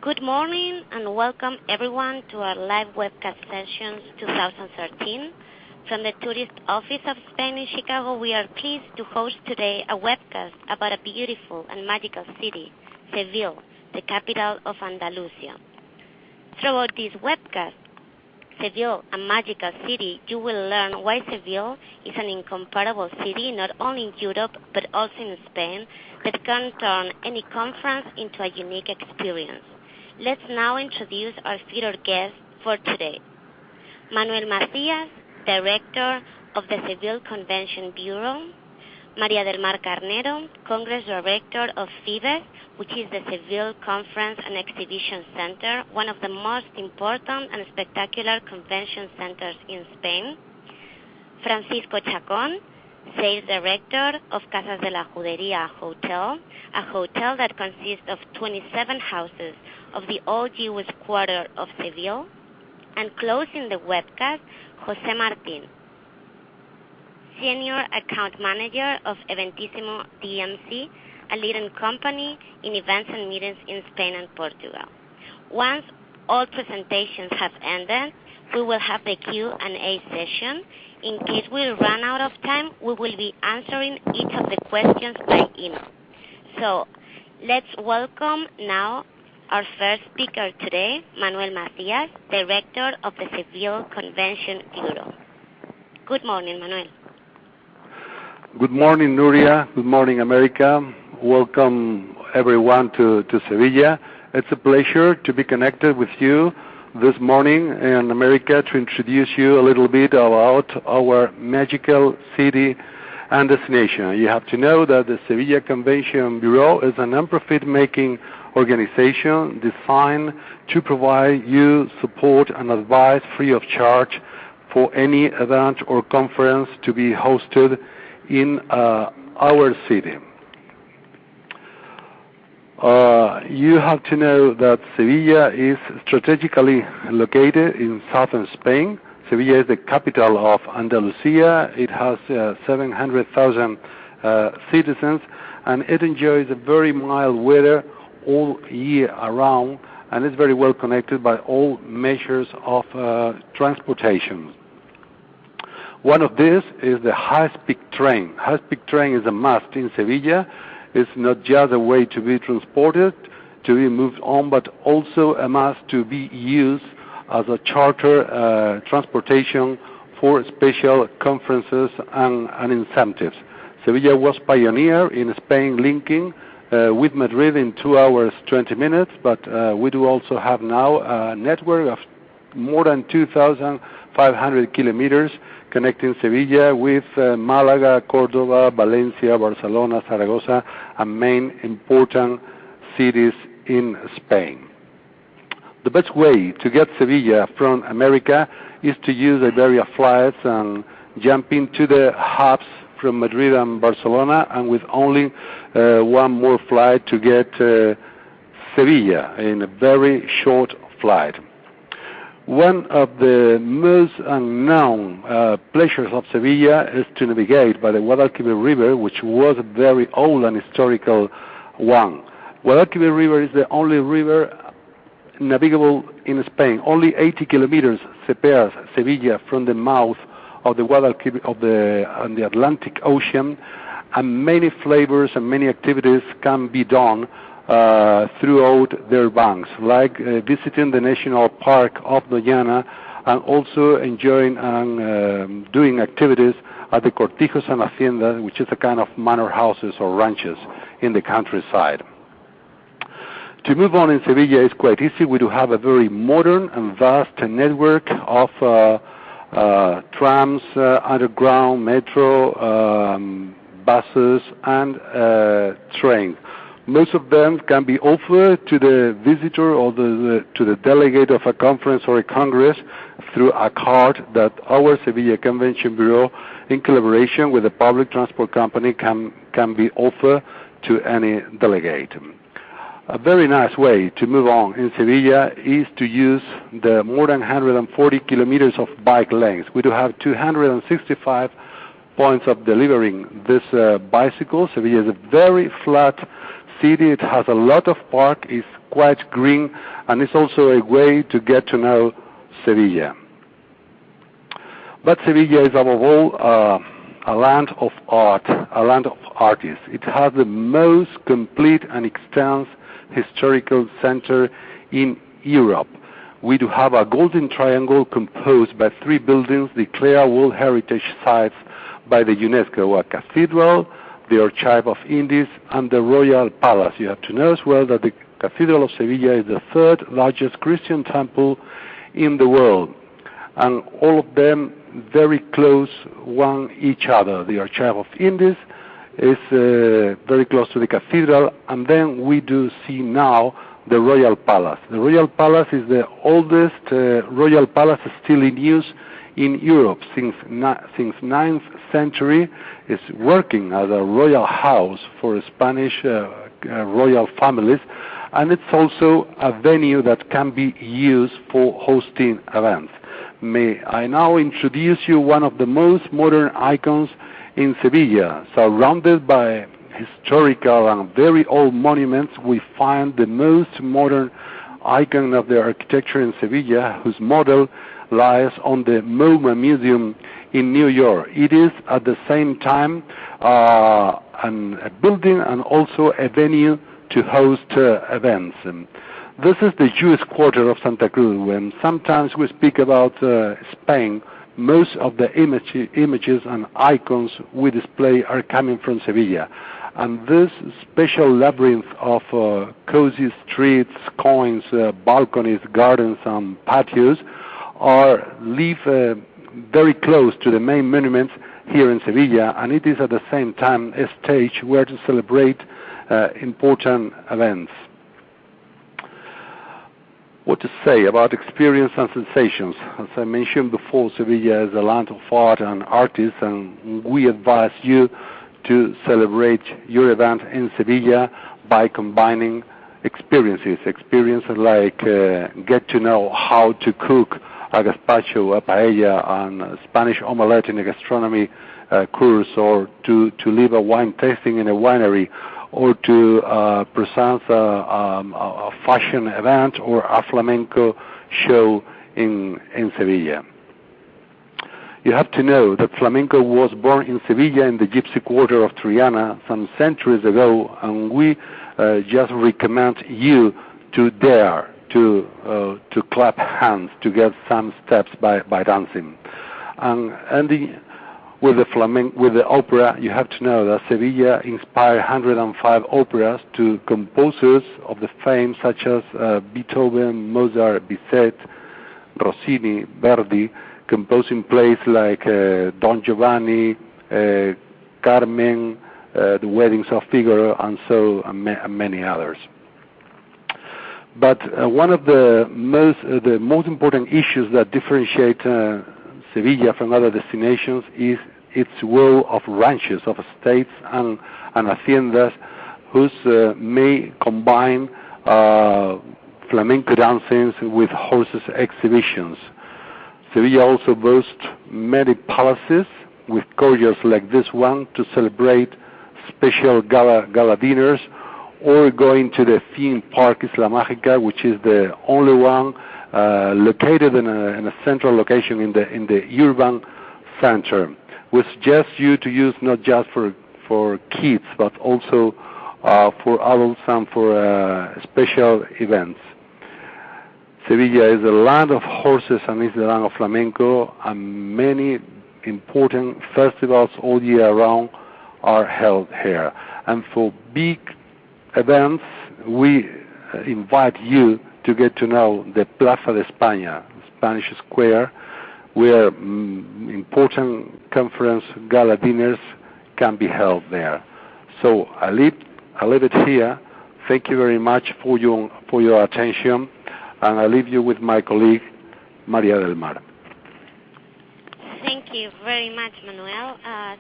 Good morning and welcome everyone to our live webcast sessions 2013. From the Tourist Office of Spain in Chicago, we are pleased to host today a webcast about a beautiful and magical city, Seville, the capital of Andalusia. Throughout this webcast, Seville, a magical city, you will learn why Seville is an incomparable city not only in Europe but also in Spain that can turn any conference into a unique experience. Let's now introduce our featured guest for today. Manuel Macías, Director of the Seville Convention Bureau. María del Mar Carnero, Congress Director of FIBES, which is the Seville Conference and Exhibition Center, one of the most important and spectacular convention centers in Spain. Francisco Chacón, Sales Director of Casas de la Judería Hotel, a hotel that consists of 27 houses of the old Jewish quarter of Seville. And closing the webcast, José Martín, Senior Account Manager of Eventísimo DMC, a leading company in events and meetings in Spain and Portugal. Once all presentations have ended, we will have the Q&A session. In case we run out of time, we will be answering each of the questions by email. So let's welcome now our first speaker today, Manuel Macías, Director of the Seville Convention Bureau. Good morning, Manuel. Good morning, Nuria. Good morning, America. Welcome, everyone, to Sevilla. It's a pleasure to be connected with you this morning in America to introduce you a little bit about our magical city and destination. You have to know that the Sevilla Convention Bureau is a non-profit-making organization designed to provide you support and advice free of charge for any event or conference to be hosted in our city. You have to know that Sevilla is strategically located in southern Spain. Sevilla is the capital of Andalusia. It has 700,000 citizens, and it enjoys a very mild weather all year around, and is very well connected by all measures of transportation. One of these is the high-speed train. High-speed train is a must in Sevilla. It's not just a way to be transported, to be moved on, but also a must to be used as a charter transportation for special conferences and incentives. Sevilla was pioneer in Spain linking with Madrid in 2 hours, 20 minutes, but we do also have now a network of more than 2,500 kilometers connecting Sevilla with Málaga, Córdoba, Valencia, Barcelona, Zaragoza, and main important cities in Spain. The best way to get Sevilla from America is to use Iberia flights and jump into the hubs from Madrid and Barcelona, and with only one more flight to get Sevilla in a very short flight. One of the most unknown pleasures of Sevilla is to navigate by the Guadalquivir River, which was a very old and historical one. Guadalquivir River is the only river navigable in Spain. Only 80 kilometers separes Sevilla from the mouth of the Guadalquivir of the Atlantic Ocean, and many flavors and many activities can be done throughout their banks, like visiting the National Park of Doñana, and also enjoying and doing activities at the Cortijos and Haciendas, which is a kind of manor houses or ranches in the countryside. To move on in Sevilla is quite easy. We do have a very modern and vast network of trams, underground, metro, buses, and trains. Most of them can be offered to the visitor or to the delegate of a conference or a congress through a card that our Sevilla Convention Bureau, in collaboration with the public transport company, can be offered to any delegate. A very nice way to move on in Sevilla is to use the more than 140 kilometers of bike lanes. We do have 265 points of delivering this bicycle. Sevilla is a very flat city. It has a lot of park. It's quite green, and it's also a way to get to know Sevilla. But Sevilla is above all a land of art, a land of artists. It has the most complete and extensive historical center in Europe. We do have a golden triangle composed by 3 buildings declared World Heritage Sites by the UNESCO, a cathedral, the Archive of Indies, and the Royal Palace. You have to know as well that the Cathedral of Sevilla is the 3rd largest Christian temple in the world, and all of them very close one each other. The Archive of Indies is very close to the cathedral, and then we do see now the Royal Palace. The Royal Palace is the oldest Royal Palace still in use in Europe since 9th century. Is working as a royal house for Spanish royal families, and it's also a venue that can be used for hosting events. May I now introduce you one of the most modern icons in Sevilla. Surrounded by historical and very old monuments, we find the most modern icon of the architecture in Sevilla, whose model lies on the MoMA Museum in New York. It is at the same time a building and also a venue to host events. This is the Jewish quarter of Santa Cruz. When sometimes we speak about Spain, most of the images and icons we display are coming from Sevilla. And this special labyrinth of cozy streets, coins, balconies, gardens, and patios live very close to the main monuments here in Sevilla, and it is at the same time a stage where to celebrate important events. What to say about experience and sensations? As I mentioned before, Sevilla is a land of art and artists, and we advise you to celebrate your event in Sevilla by combining experiences like get to know how to cook a gazpacho, a paella, and a Spanish omelette in a gastronomy course, or to live a wine tasting in a winery, or to present a fashion event or a flamenco show in Sevilla. You have to know that flamenco was born in Sevilla in the gypsy quarter of Triana some centuries ago, and we just recommend you to dare to clap hands, to get some steps by dancing. And ending with the opera, you have to know that Sevilla inspired 105 operas to composers of the fame such as Beethoven, Mozart, Bizet, Rossini, Verdi, composing plays like Don Giovanni, Carmen, The Weddings of Figaro, and many others. But one of the most important issues that differentiate Sevilla from other destinations is its role of ranches, of estates and haciendas, whose may combine flamenco dancing with horses exhibitions. Sevilla also boasts many palaces with courtyards like this one to celebrate special gala dinners, or going to the theme park Isla Mágica, which is the only one located in a central location in the urban center. We suggest you to use not just for kids, but also for adults and for special events. Sevilla is the land of horses and is the land of flamenco, and many important festivals all year round are held here. And for big events, we invite you to get to know the Plaza de España, Spanish Square, where important conference gala dinners can be held there. So I leave it here. Thank you very much for your attention, and I leave you with my colleague María del Mar. Thank you very much, Manuel.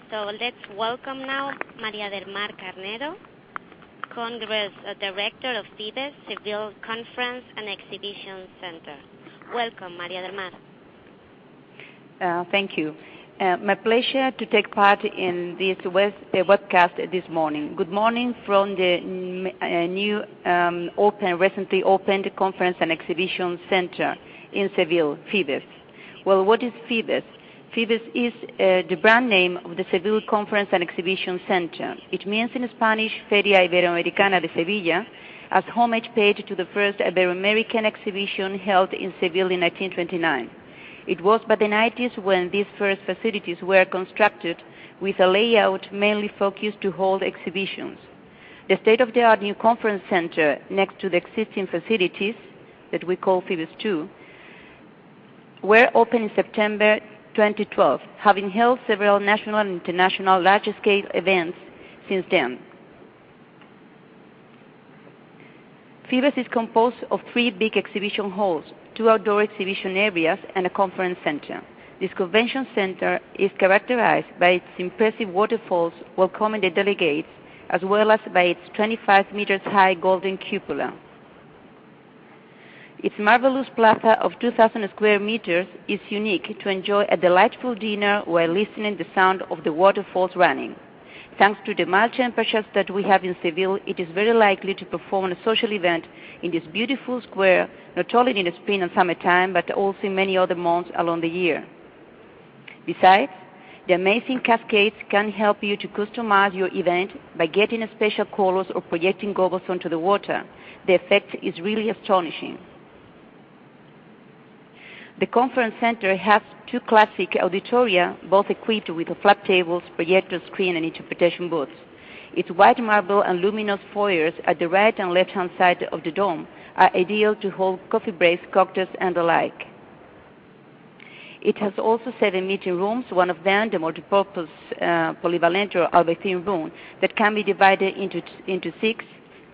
So let's welcome now María del Mar Carnero, Congress Director of FIBES, Seville Conference and Exhibition Center. Welcome, María del Mar. Thank you. My pleasure to take part in this webcast this morning. Good morning from the new recently opened Conference and Exhibition Center in Seville, FIBES. Well, what is FIBES? FIBES is the brand name of the Seville Conference and Exhibition Center. It means in Spanish, Feria Iberoamericana de Sevilla, as homage paid to the first Ibero-American exhibition held in Seville in 1929. It was by the 90s when these first facilities were constructed with a layout mainly focused to hold exhibitions. The state-of-the-art new conference center next to the existing facilities, that we call FIBES 2, were opened in September 2012, having held several national and international large-scale events since then. FIBES is composed of 3 big exhibition halls, 2 outdoor exhibition areas, and a conference center. This convention center is characterized by its impressive waterfalls welcoming the delegates, as well as by its 25 meters high golden cupola. Its marvelous plaza of 2,000 square meters is unique to enjoy a delightful dinner while listening to the sound of the waterfalls running. Thanks to the mild temperatures that we have in Seville, it is very likely to perform a social event in this beautiful square, not only in the spring and summertime, but also in many other months along the year. Besides, the amazing cascades can help you to customize your event by getting special colors or projecting goggles onto the water. The effect is really astonishing. The conference center has 2 classic auditoria, both equipped with flat tables, projector screen, and interpretation booths. Its white marble and luminous foyers at the right and left-hand side of the dome are ideal to hold coffee breaks, cocktails, and the like. It has also 7 meeting rooms, one of them the multipurpose polyvalent or Albertine room that can be divided into 6.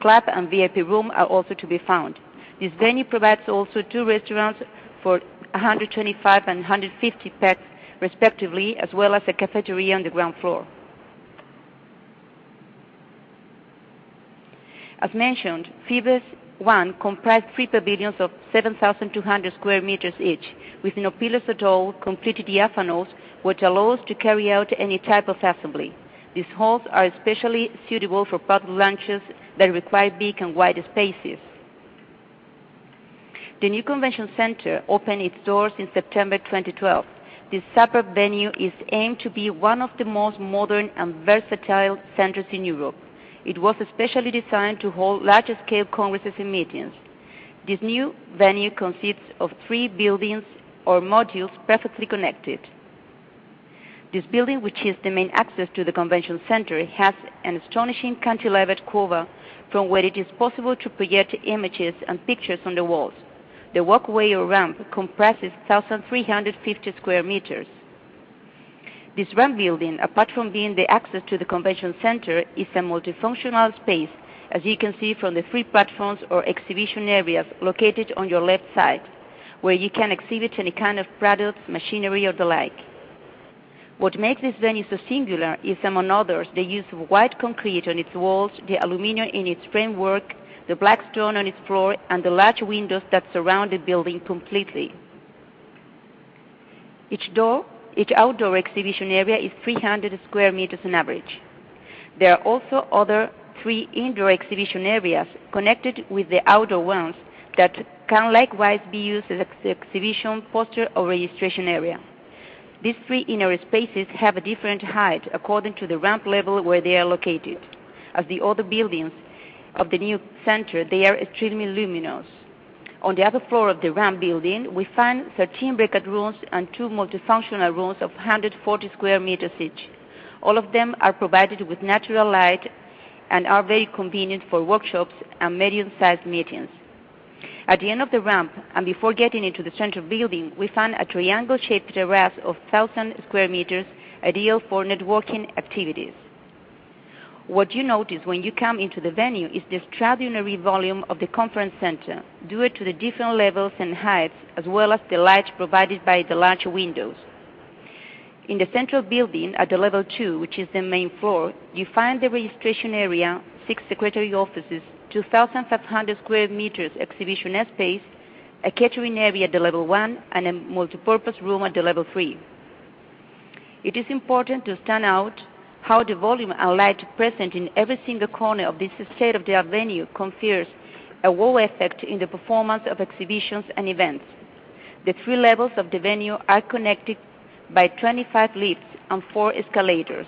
Club and VIP room are also to be found. This venue provides also 2 restaurants for 125 and 150 packs respectively, as well as a cafeteria on the ground floor. As mentioned, FIBES 1 comprised 3 pavilions of 7,200 square meters each, with no pillars at all, completely diaphanous, which allows to carry out any type of assembly. These halls are especially suitable for public lunches that require big and wide spaces. The new convention center opened its doors in September 2012. This superb venue is aimed to be one of the most modern and versatile centers in Europe. It was especially designed to hold large-scale congresses and meetings. This new venue consists of 3 buildings or modules perfectly connected. This building, which is the main access to the convention center, has an astonishing cantilevered cover from where it is possible to project images and pictures on the walls. The walkway or ramp comprises 1,350 square meters. This ramp building, apart from being the access to the convention center, is a multifunctional space, as you can see from the 3 platforms or exhibition areas located on your left side, where you can exhibit any kind of products, machinery, or the like. What makes this venue so singular is, among others, the use of white concrete on its walls, the aluminum in its framework, the black stone on its floor, and the large windows that surround the building completely. Each outdoor exhibition area is 300 square meters on average. There are also other 3 indoor exhibition areas connected with the outdoor ones that can likewise be used as an exhibition, poster, or registration area. These 3 inner spaces have a different height according to the ramp level where they are located. As the other buildings of the new center, they are extremely luminous. On the upper floor of the ramp building, we find 13 breakout rooms and 2 multifunctional rooms of 140 square meters each. All of them are provided with natural light and are very convenient for workshops and medium-sized meetings. At the end of the ramp, and before getting into the central building, we find a triangle-shaped terrace of 1,000 square meters, ideal for networking activities. What you notice when you come into the venue is the extraordinary volume of the conference center, due to the different levels and heights, as well as the light provided by the large windows. In the central building, at the level 2, which is the main floor, you find the registration area, 6 secretary offices, 2,500 square meters exhibition space, a catering area at the level 1, and a multipurpose room at the level 3. It is important to stand out how the volume and light present in every single corner of this state-of-the-art venue confers a wow effect in the performance of exhibitions and events. The 3 levels of the venue are connected by 25 lifts and 4 escalators.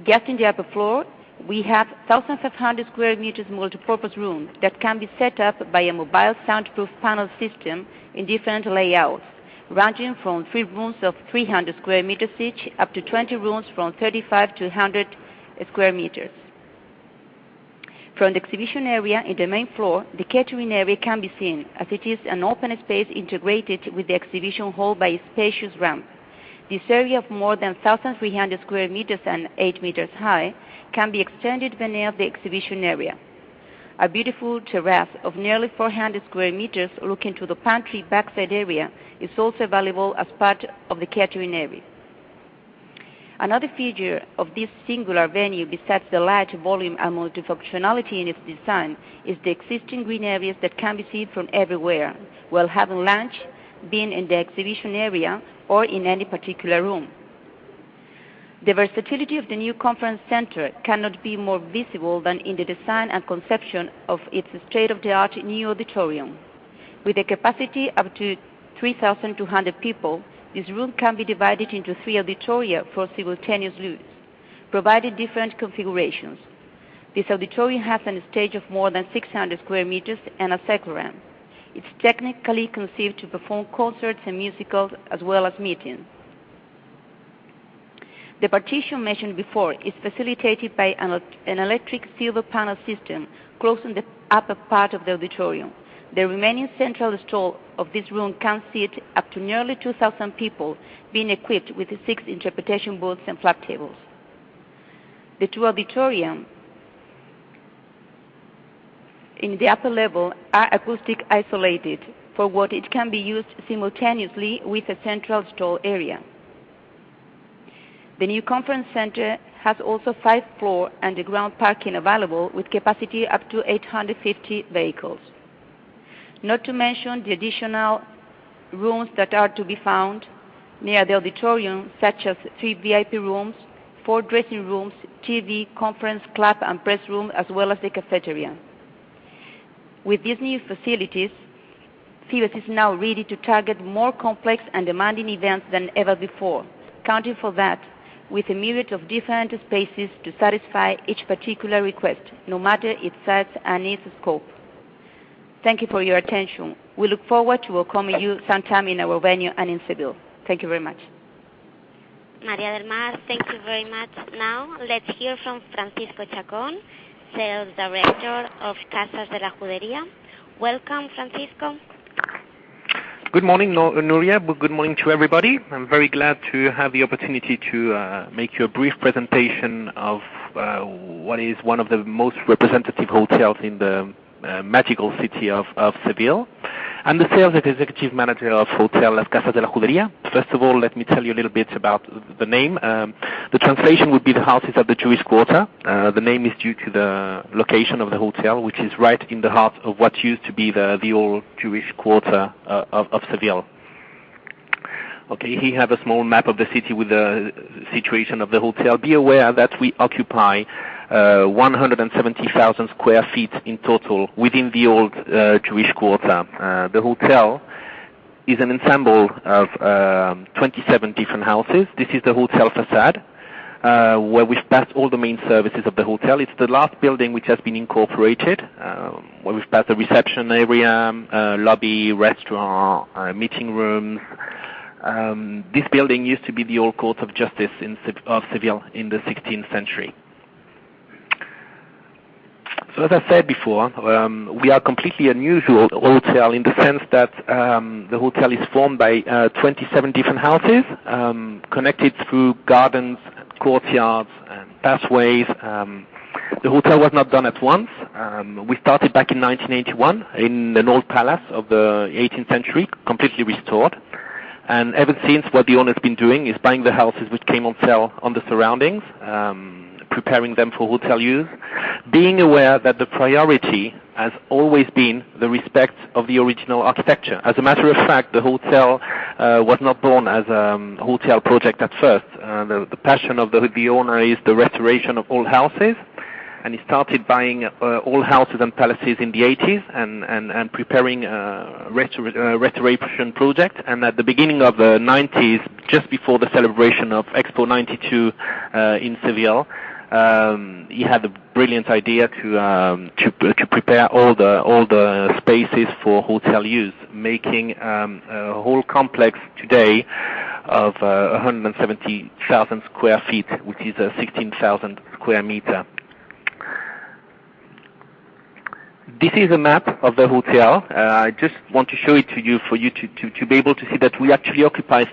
Just in the upper floor, we have 1,500 square meters multipurpose room that can be set up by a mobile soundproof panel system in different layouts, ranging from 3 rooms of 300 square meters each up to 20 rooms from 35 to 100 square meters. From the exhibition area in the main floor, the catering area can be seen, as it is an open space integrated with the exhibition hall by a spacious ramp. This area of more than 1,300 square meters and 8 meters high can be extended beneath the exhibition area. A beautiful terrace of nearly 400 square meters looking to the pantry backside area is also available as part of the catering area. Another feature of this singular venue, besides the large volume and multifunctionality in its design, is the existing green areas that can be seen from everywhere, while having lunch, being in the exhibition area, or in any particular room. The versatility of the new conference center cannot be more visible than in the design and conception of its state-of-the-art new auditorium. With a capacity up to 3,200 people, this room can be divided into 3 auditoria for simultaneous use, providing different configurations. This auditorium has a stage of more than 600 square meters and a cycloram. It's technically conceived to perform concerts and musicals as well as meetings. The partition mentioned before is facilitated by an electric silver panel system closing the upper part of the auditorium. The remaining central stall of this room can seat up to nearly 2,000 people, being equipped with 6 interpretation booths and flap tables. The 2 auditoriums in the upper level are acoustic isolated for what it can be used simultaneously with a central stall area. The new conference center has also 5-floor underground parking available with capacity up to 850 vehicles. Not to mention the additional rooms that are to be found near the auditorium, such as 3 VIP rooms, 4 dressing rooms, TV, conference, club, and press room, as well as the cafeteria. With these new facilities, FIBES is now ready to target more complex and demanding events than ever before, counting for that with a myriad of different spaces to satisfy each particular request, no matter its size and its scope. Thank you for your attention. We look forward to welcoming you sometime in our venue and in Seville. Thank you very much. Maria del Mar, thank you very much. Now, let's hear from Francisco Chacón, Sales Director of Casas de la Judería. Welcome, Francisco. Good morning, Nuria. Good morning to everybody. I'm very glad to have the opportunity to make you a brief presentation of what is one of the most representative hotels in the magical city of Seville. I'm the sales executive manager of Hotel Las Casas de la Judería. First of all, let me tell you a little bit about the name. The translation would be the houses of the Jewish quarter. The name is due to the location of the hotel, which is right in the heart of what used to be the old Jewish quarter of Seville. Okay, here you have a small map of the city with the situation of the hotel. Be aware that we occupy 170,000 square feet in total within the old Jewish quarter. The hotel is an ensemble of 27 different houses. This is the hotel facade, where we've passed all the main services of the hotel. It's the last building which has been incorporated, where we've passed the reception area, lobby, restaurant, meeting rooms. This building used to be the old Court of Justice of Seville in the 16th century. So as I said before, we are completely unusual hotel in the sense that the hotel is formed by 27 different houses, connected through gardens, courtyards, and pathways. The hotel was not done at once. We started back in 1981 in an old palace of the 18th century, completely restored. And ever since, what the owner's been doing is buying the houses which came on sale on the surroundings, preparing them for hotel use, being aware that the priority has always been the respect of the original architecture. As a matter of fact, the hotel was not born as a hotel project at first. The passion of the owner is the restoration of old houses, and he started buying old houses and palaces in the 80s and preparing a restoration project. And at the beginning of the 90s, just before the celebration of Expo 92 in Seville, he had the brilliant idea to prepare all the spaces for hotel use, making a whole complex today of 170,000 square feet, which is 16,000 square meter. This is a map of the hotel. I just want to show it to you for you to be able to see that we actually occupy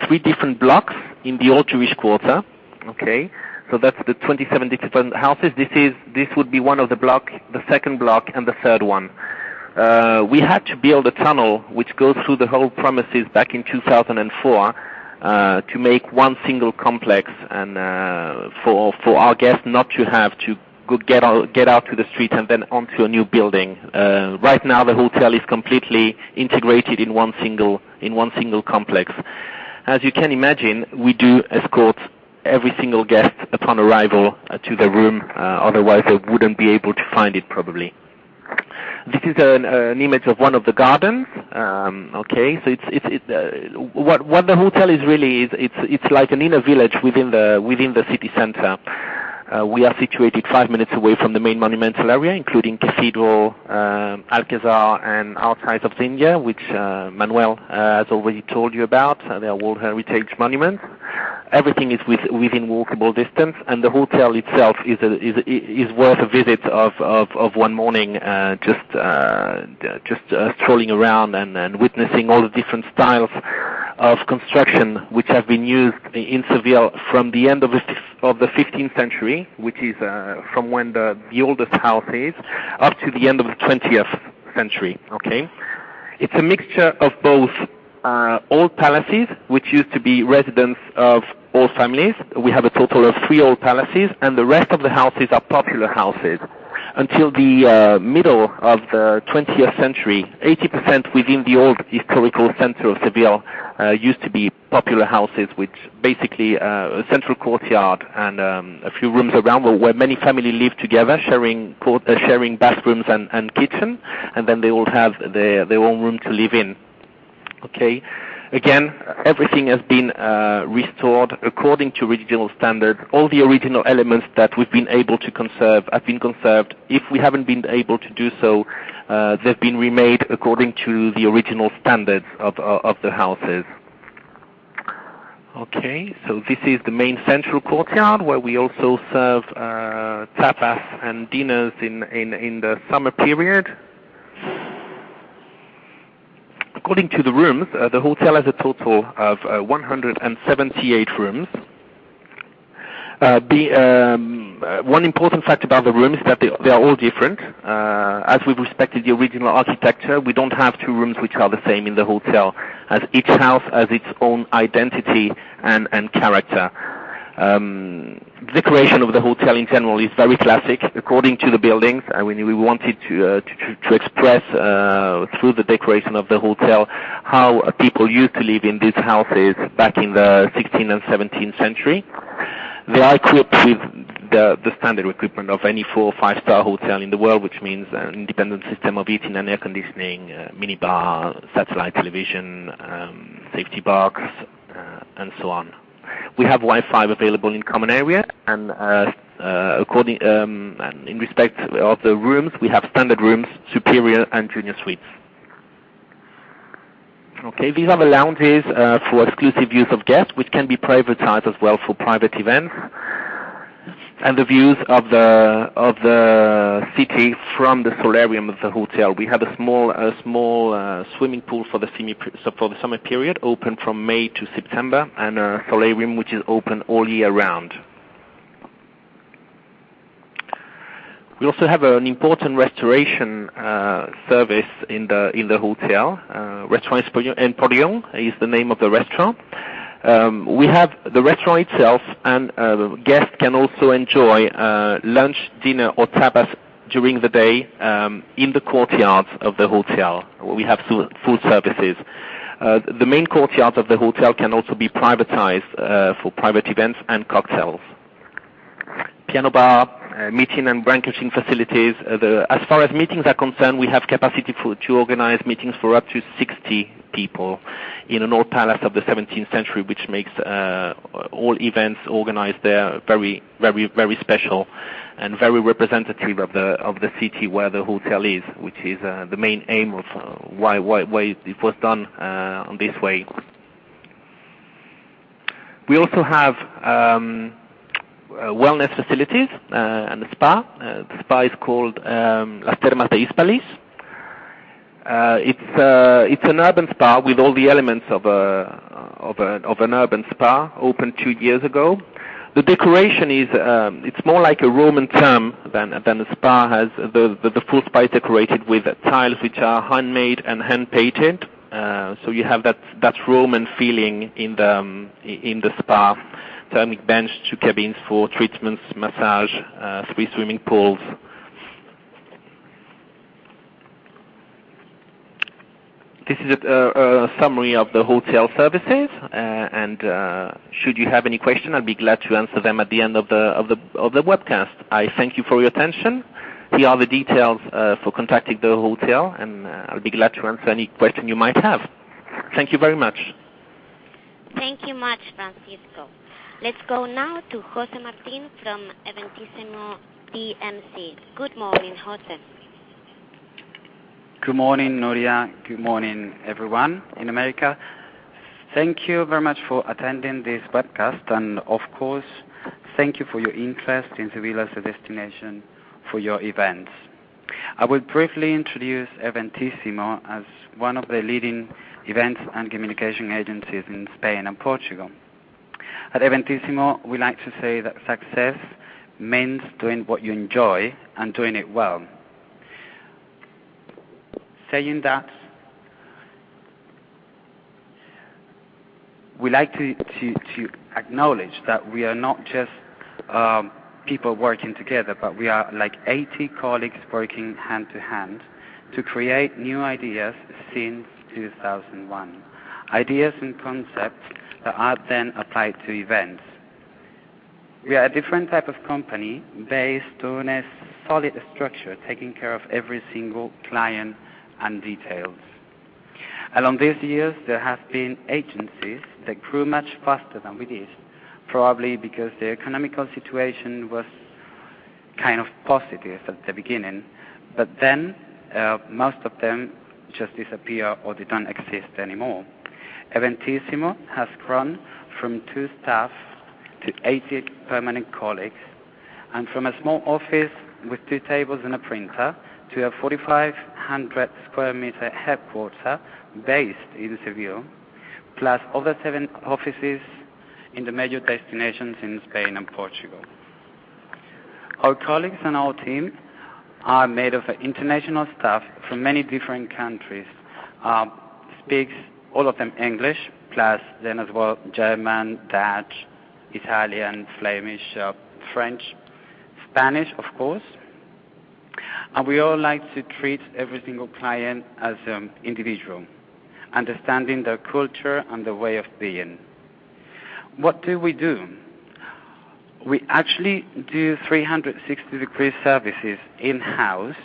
three different blocks in the old Jewish quarter. Okay, so that's the 27 different houses. This would be one of the block, the second block, and the third one. We had to build a tunnel which goes through the whole premises back in 2004 to make one single complex, and for our guests not to have to get out to the street and then onto a new building. Right now, the hotel is completely integrated in one single complex. As you can imagine, we do escort every single guest upon arrival to the room. Otherwise, they wouldn't be able to find it probably. This is an image of one of the gardens. Okay, so what the hotel is really is it's like an inner village within the city center. We are situated 5 minutes away from the main monumental area, including Cathedral, Alcazar, and outside of India, which Manuel has already told you about. They are World Heritage Monuments. Everything is within walkable distance, and the hotel itself is worth a visit of one morning, just strolling around and witnessing all the different styles of construction which have been used in Seville from the end of the 15th century, which is from when the oldest house is, up to the end of the 20th century. Okay, it's a mixture of both old palaces, which used to be residence of old families. We have a total of 3 old palaces, and the rest of the houses are popular houses. Until the middle of the 20th century, 80% within the old historical center of Seville used to be popular houses, which basically a central courtyard and a few rooms around where many families live together, sharing bathrooms and kitchen, and then they all have their own room to live in. Okay. Again, everything has been restored according to original standards. All the original elements that we've been able to conserve have been conserved. If we haven't been able to do so, they've been remade according to the original standards of the houses. Okay, so this is the main central courtyard where we also serve tapas and dinners in the summer period. According to the rooms, the hotel has a total of 178 rooms. One important fact about the rooms is that they are all different. As we've respected the original architecture, we don't have 2 rooms which are the same in the hotel, as each house has its own identity and character. The decoration of the hotel in general is very classic, according to the buildings. I mean, we wanted to express through the decoration of the hotel how people used to live in these houses back in the 16th and 17th century. They are equipped with the standard equipment of any 4 or 5-star hotel in the world, which means an independent system of heating and air conditioning, minibar, satellite television, safety box, and so on. We have Wi-Fi available in common area, and in respect of the rooms, we have standard rooms, superior, and junior suites. Okay, these are the lounges for exclusive use of guests, which can be privatized as well for private events. And the views of the city from the solarium of the hotel. We have a small swimming pool for the summer period, open from May to September, and a solarium which is open all year round. We also have an important restoration service in the hotel. Restaurant Emporium is the name of the restaurant. We have the restaurant itself, and guests can also enjoy lunch, dinner, or tapas during the day in the courtyards of the hotel, where we have full services. The main courtyards of the hotel can also be privatized for private events and cocktails. Piano bar, meeting and banqueting facilities. As far as meetings are concerned, we have capacity to organize meetings for up to 60 people in an old palace of the 17th century, which makes all events organized there very, very, very special and very representative of the city where the hotel is, which is the main aim of why it was done on this way. We also have wellness facilities and a spa. The spa is called Las Termas de Hispalis. It's an urban spa with all the elements of an urban spa, opened 2 years ago. The decoration is it's more like a Roman term than a spa has. The full spa is decorated with tiles which are handmade and hand painted. So you have that Roman feeling in the spa. Thermic bench, 2 cabins for treatments, massage, 3 swimming pools. This is a summary of the hotel services, and should you have any question, I'll be glad to answer them at the end of the webcast. I thank you for your attention. Here are the details for contacting the hotel, and I'll be glad to answer any question you might have. Thank you very much. Thank you much, Francisco. Let's go now to Jose Martin from Eventísimo DMC. Good morning, Jose. Good morning, Nuria. Good morning, everyone in America. Thank you very much for attending this webcast, and of course, thank you for your interest in Seville as a destination for your events. I will briefly introduce Eventísimo as one of the leading events and communication agencies in Spain and Portugal. At Eventísimo, we like to say that success means doing what you enjoy and doing it well. Saying that, we like to acknowledge that we are not just people working together, but we are like 80 colleagues working hand to hand to create new ideas since 2001. Ideas and concepts that are then applied to events. We are a different type of company based on a solid structure, taking care of every single client and details. Along these years, there have been agencies that grew much faster than we did, probably because the economical situation was kind of positive at the beginning, but then most of them just disappear or they don't exist anymore. Eventísimo has grown from 2 staff to 80 permanent colleagues, and from a small office with 2 tables and a printer to a 4,500 square meter headquarters based in Seville, plus other 7 offices in the major destinations in Spain and Portugal. Our colleagues and our team are made of international staff from many different countries, speaks all of them English, plus then as well German, Dutch, Italian, Flemish, French, Spanish, of course. And we all like to treat every single client as an individual, understanding their culture and their way of being. What do? We actually do 360-degree services in-house.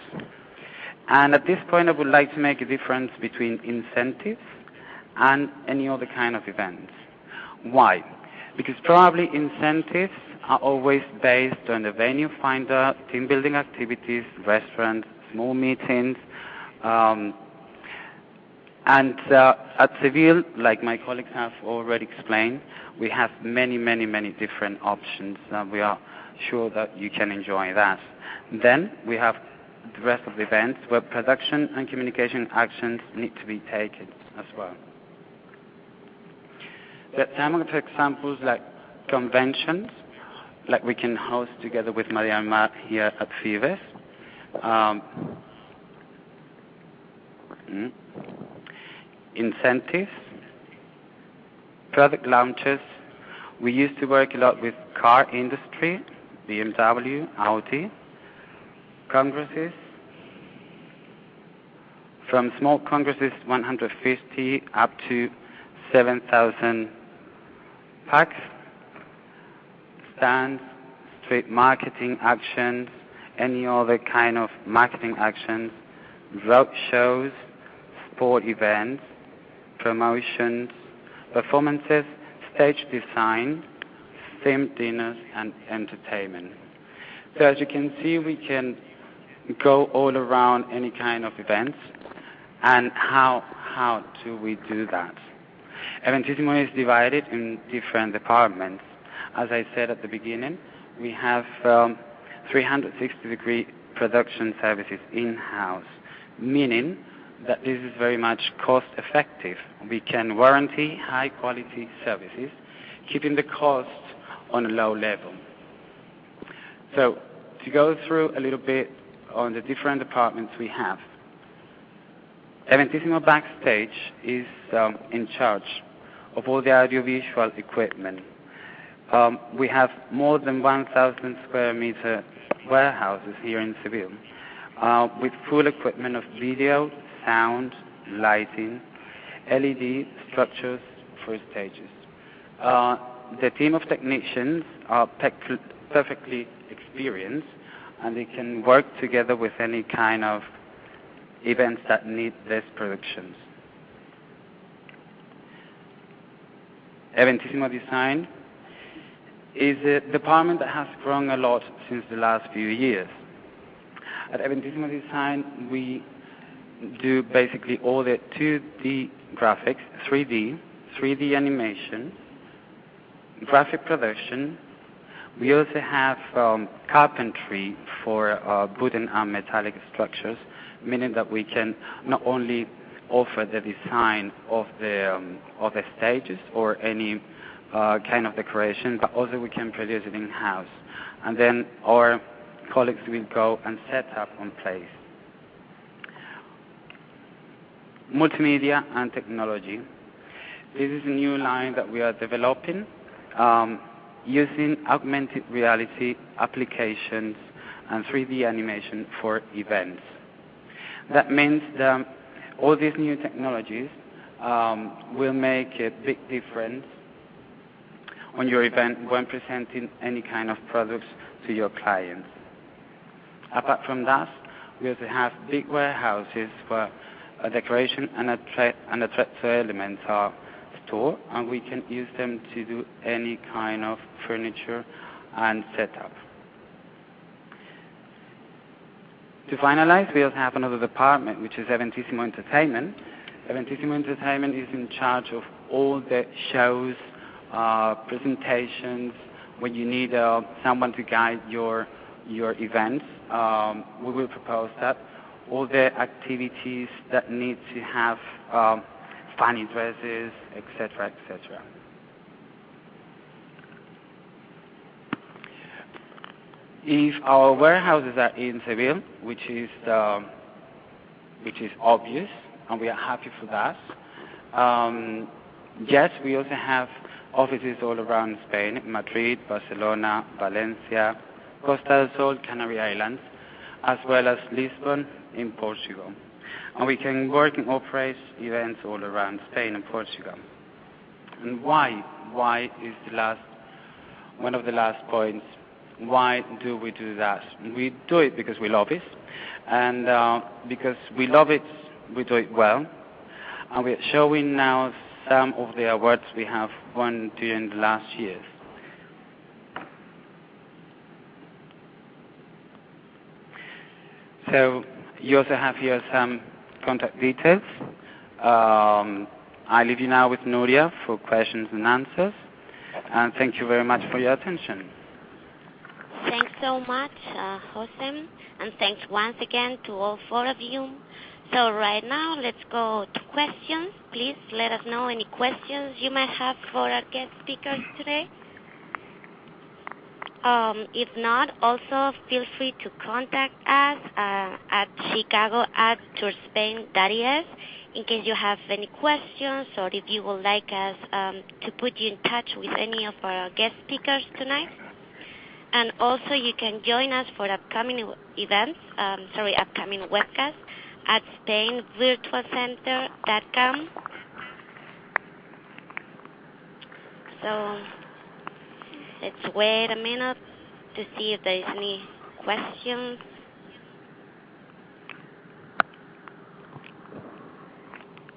And at this point, I would like to make a difference between incentives and any other kind of events. Why? Because probably incentives are always based on the venue finder, team building activities, restaurants, small meetings. And at Seville, like my colleagues have already explained, we have many, many, many different options. We are sure that you can enjoy that. Then we have the rest of the events where production and communication actions need to be taken as well. There are some of the examples like conventions, like we can host together with Maria Mar here at FIBES. Incentives, product launches. We used to work a lot with car industry, BMW, Audi, congresses, from small congresses, 150, up to 7,000 packs, stands, street marketing actions, any other kind of marketing actions, road shows, sport events, promotions, performances, stage design, themed dinners, and entertainment. So as you can see, we can go all around any kind of events. And how do we do that? Eventísimo is divided in different departments. As I said at the beginning, we have 360-degree production services in-house, meaning that this is very much cost-effective. We can warranty high-quality services, keeping the cost on a low level. So to go through a little bit on the different departments we have, Eventísimo Backstage is in charge of all the audiovisual equipment. We have more than 1,000 square meter warehouses here in Seville with full equipment of video, sound, lighting, LED structures for stages. The team of technicians are perfectly experienced, and they can work together with any kind of events that need these productions. Eventísimo Design is a department that has grown a lot since the last few years. At Eventísimo Design, we do basically all the 2D graphics, 3D animation, graphic production. We also have carpentry for wooden and metallic structures, meaning that we can not only offer the design of the stages or any kind of decoration, but also we can produce it in-house. And then our colleagues will go and set up on place. Multimedia and technology. This is a new line that we are developing using augmented reality applications and 3D animation for events. That means that all these new technologies will make a big difference on your event when presenting any kind of products to your clients. Apart from that, we also have big warehouses where a decoration and attractive elements are stored, and we can use them to do any kind of furniture and setup. To finalize, we also have another department, which is Eventísimo Entertainment. Eventísimo Entertainment is in charge of all the shows, presentations. When you need someone to guide your events, we will propose that. All the activities that need to have funny dresses, etc., etc. If our warehouses are in Seville, which is obvious, and we are happy for that. Yes, we also have offices all around Spain: Madrid, Barcelona, Valencia, Costa del Sol, Canary Islands, as well as Lisbon in Portugal. And we can work and operate events all around Spain and Portugal. And why? Why is one of the last points? Why do we do that? We do it because we love it, and because we love it, we do it well. And we're showing now some of the awards we have won during the last years. So you also have here some contact details. I leave you now with Nuria for questions and answers. And thank you very much for your attention. Thanks so much, Jose, and thanks once again to all four of you. So right now, let's go to questions. Please let us know any questions you might have for our guest speakers today. If not, also feel free to contact us at chicago@tourspain.es in case you have any questions, or if you would like us to put you in touch with any of our guest speakers tonight. And also, you can join us for upcoming events, upcoming webcasts Spainvirtualcenter.com. So let's wait a minute to see if there is any questions.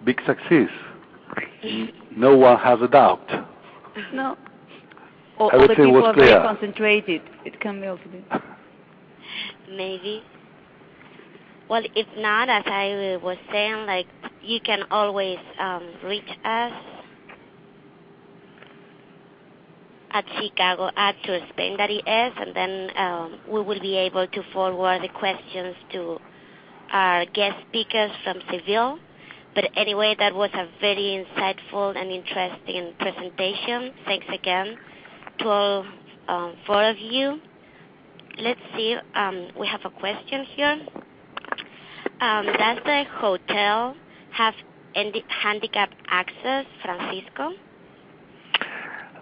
Big success. No one has a doubt. No. All the Everything people was are clear. very concentrated. It can be also be. Maybe. Well, if not, as I was saying, like, you can always reach us at Chicago@tourspain.es, and then we will be able to forward the questions to our guest speakers from Seville. But anyway, that was a very insightful and interesting presentation. Thanks again to all four of you. Let's see, we have a question here. Does the hotel have handicap access, Francisco?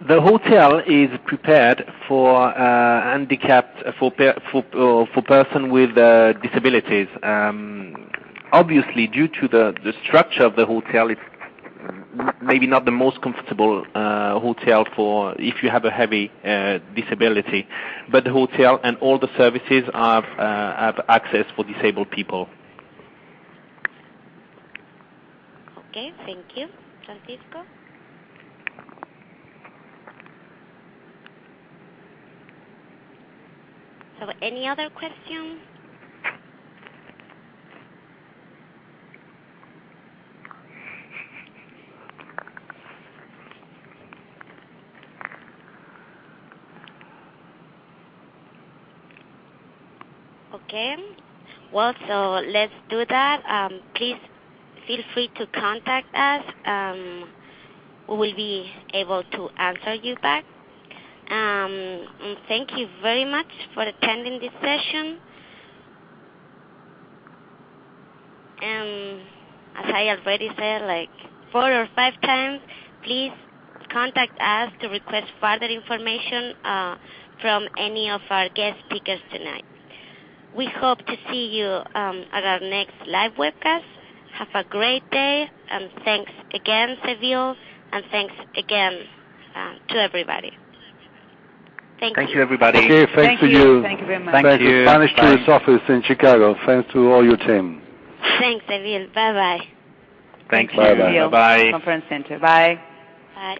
The hotel is prepared for handicapped for person with disabilities. Obviously, due to the structure of the hotel, it's maybe not the most comfortable hotel for if you have a heavy disability. But the hotel and all the services have access for disabled people. Okay, thank you, Francisco. So, any other questions? Okay. Well, so let's do that. Please feel free to contact us. We will be able to answer you back. And thank you very much for attending this session. And as I already said, like 4 or 5 times, please contact us to request further information from any of our guest speakers tonight. We hope to see you at our next live webcast. Have a great day, and thanks again, Seville, and thanks again to everybody. Thank you, everybody. Okay, thanks to you. Thank you very much. Thanks to Spanish Tourist Office in Chicago. Thanks to all your team. Thanks, Seville. Bye-bye. Thanks. Bye-bye. Bye-bye. Conference Center. Bye. Bye.